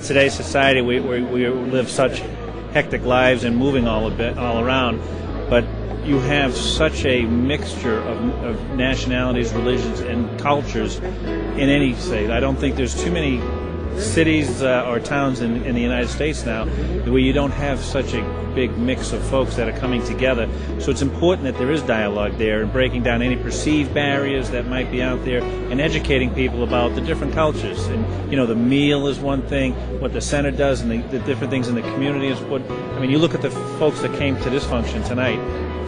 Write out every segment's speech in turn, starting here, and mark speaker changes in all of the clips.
Speaker 1: today's society, we live such hectic lives and moving all around, but you have such a mixture of nationalities, religions, and cultures in any state. I don't think there's too many cities or towns in the United States now where you don't have such a big mix of folks that are coming together. So it's important that there is dialogue there and breaking down any perceived barriers that might be out there and educating people about the different cultures. And, you know, the meal is one thing, what the center does and the different things in the community is what, I mean, you look at the folks that came to this function tonight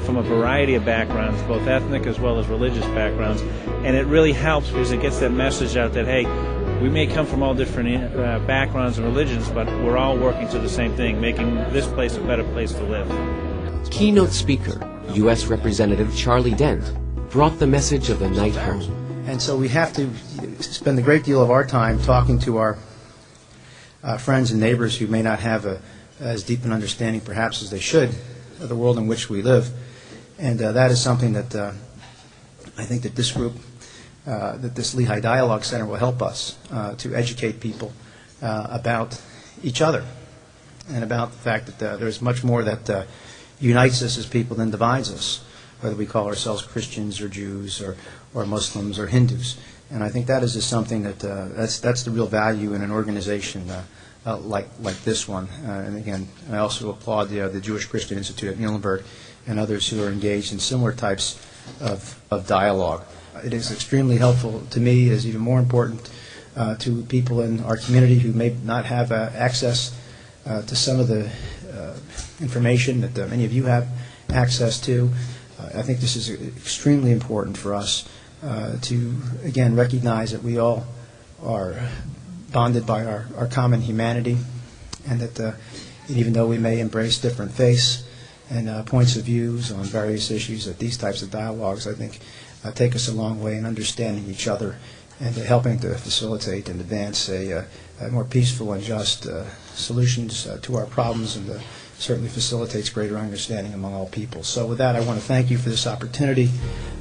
Speaker 1: from a variety of backgrounds, both ethnic as well as religious backgrounds, and it really helps because it gets that message out that, hey, we may come from all different backgrounds and religions, but we're all working to the same thing, making this place a better place to live.
Speaker 2: Keynote speaker, U.S. Representative Charlie Dent, brought the message of the night home.
Speaker 3: And so we have to spend a great deal of our time talking to our friends and neighbors who may not have as deep an understanding, perhaps, as they should of the world in which we live. And that is something that I think that this group, that this Lehigh Dialogue Center will help us to educate people about each other and about the fact that there's much more that unites us as people than divides us, whether we call ourselves Christians or Jews or Muslims or Hindus. And I think that is just something that that's the real value in an organization like this one. And again, I also applaud the Jewish Christian Institute at Muhlenberg and others who are engaged in similar types of dialogue. It is extremely helpful to me, is even more important to people in our community who may not have access to some of the information that many of you have access to. I think this is extremely important for us to, again, recognize that we all are bonded by our common humanity, and that even though we may embrace different faiths and points of views on various issues, that these types of dialogues, I think, take us a long way in understanding each other and helping to facilitate and advance a more peaceful and just solutions to our problems, and certainly facilitates greater understanding among all people. So with that, I want to thank you for this opportunity.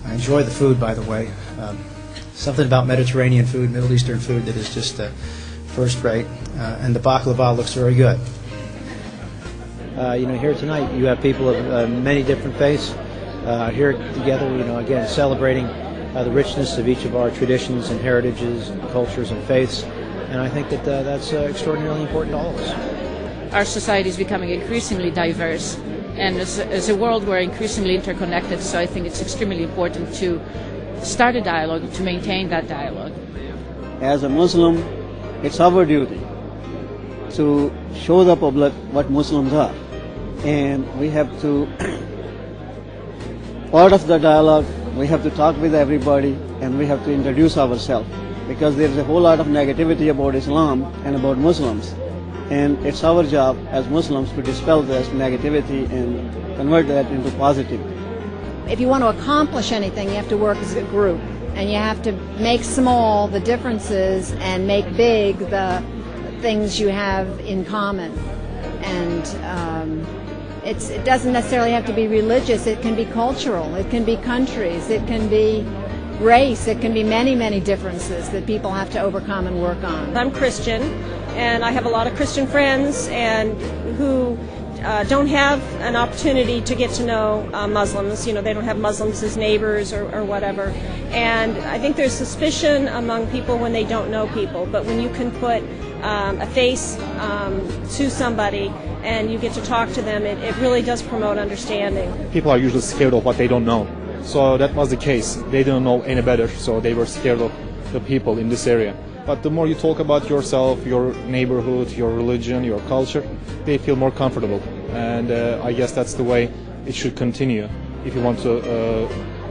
Speaker 3: I enjoy the food, by the way. Something about Mediterranean food, Middle Eastern food, that is just first rate, and the baklava looks very good. Here tonight you have people of many different faiths here together, again, celebrating the richness of each of our traditions and heritages and cultures and faiths, and I think that that's extraordinarily important to all of us.
Speaker 4: Our society is becoming increasingly diverse, and as a world we're increasingly interconnected, so I think it's extremely important to start a dialogue, to maintain that dialogue.
Speaker 5: As a Muslim, it's our duty to show the public what Muslims are, and we have to, part of the dialogue, we have to talk with everybody and we have to introduce ourselves, because there's a whole lot of negativity about Islam and about Muslims, and it's our job as Muslims to dispel this negativity and convert that into positivity.
Speaker 6: If you want to accomplish anything, you have to work as a group, and you have to make small the differences and make big the things you have in common. And it doesn't necessarily have to be religious. It can be cultural. It can be countries. It can be race. It can be many, many differences that people have to overcome and work on.
Speaker 7: I'm Christian, and I have a lot of Christian friends and who don't have an opportunity to get to know Muslims. They don't have Muslims as neighbors or whatever. And I think there's suspicion among people when they don't know people. But when you can put a face to somebody and you get to talk to them, it really does promote understanding.
Speaker 8: People are usually scared of what they don't know. So that was the case. They didn't know any better, so they were scared of the people in this area. But the more you talk about yourself, your neighborhood, your religion, your culture, they feel more comfortable. And I guess that's the way it should continue if you want to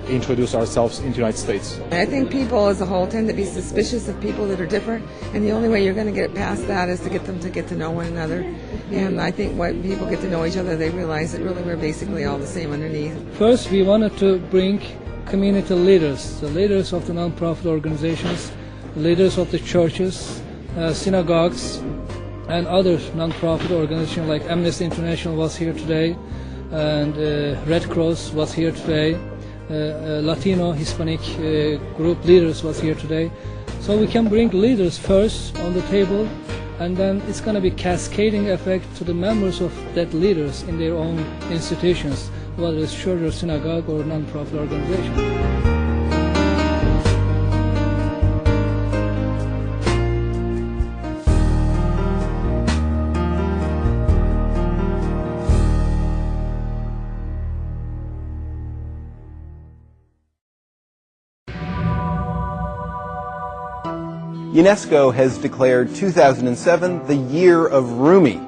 Speaker 8: introduce ourselves into the United States.
Speaker 9: I think people as a whole tend to be suspicious of people that are different, and the only way you're going to get past that is to get them to get to know one another. And I think when people get to know each other, they realize that really we're basically all the same underneath.
Speaker 10: First, we wanted to bring community leaders, the leaders of the non-profit organizations, leaders of the churches, synagogues, and other non-profit organizations like Amnesty International was here today, and Red Cross was here today, Latino, Hispanic group leaders was here today. So we can bring leaders first on the table and then it's going to be cascading effect to the members of that leaders in their own institutions, whether it's church or synagogue or non-profit organization.
Speaker 11: UNESCO has declared 2007 the Year of Rumi.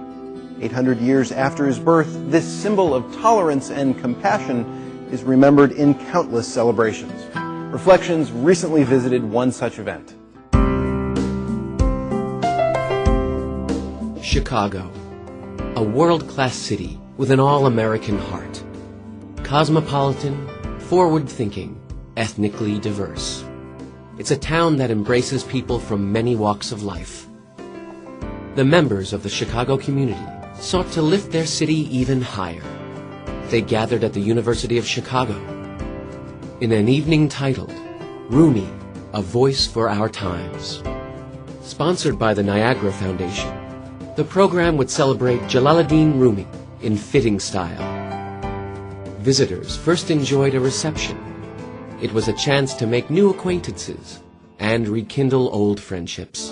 Speaker 11: 800 years after his birth, this symbol of tolerance and compassion is remembered in countless celebrations. Reflections recently visited one such event.
Speaker 2: Chicago, a world-class city with an all-American heart. Cosmopolitan, forward-thinking, ethnically diverse. It's a town that embraces people from many walks of life. The members of the Chicago community sought to lift their city even higher. They gathered at the University of Chicago in an evening titled Rumi, A Voice for Our Times. Sponsored by the Niagara Foundation, the program would celebrate Jalaluddin Rumi in fitting style. Visitors first enjoyed a reception. It was a chance to make new acquaintances and rekindle old friendships.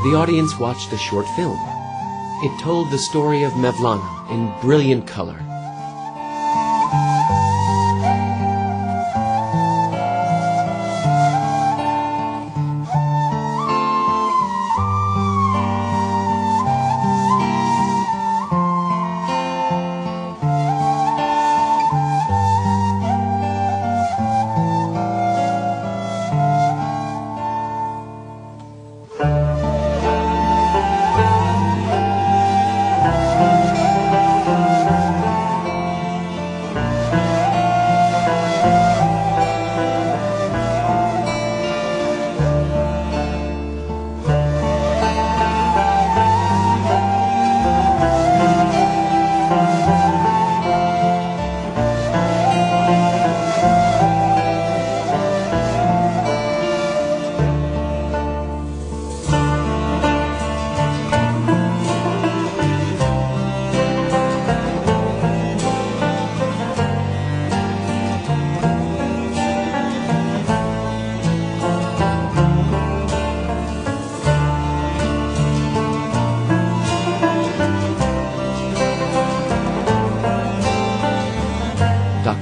Speaker 2: The audience watched a short film. It told the story of Mevlana in brilliant color.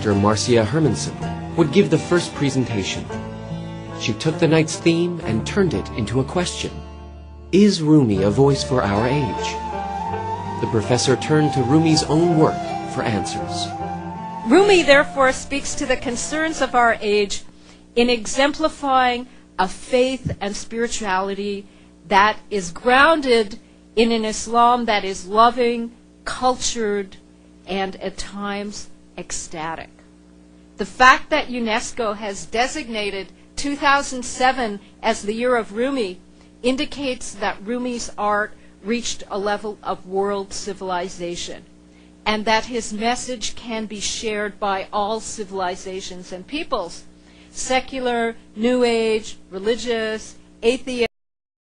Speaker 2: Dr. Marcia Hermanson would give the first presentation. She took the night's theme and turned it into a question. Is Rumi a voice for our age? The professor turned to Rumi's own work for answers.
Speaker 12: Rumi, therefore, speaks to the concerns of our age in exemplifying a faith and spirituality that is grounded in an Islam that is loving, cultured, and at times ecstatic. The fact that UNESCO has designated 2007 as the Year of Rumi indicates that Rumi's art reached a level of world civilization, and that his message can be shared by all civilizations and peoples, secular, New Age, religious, atheist,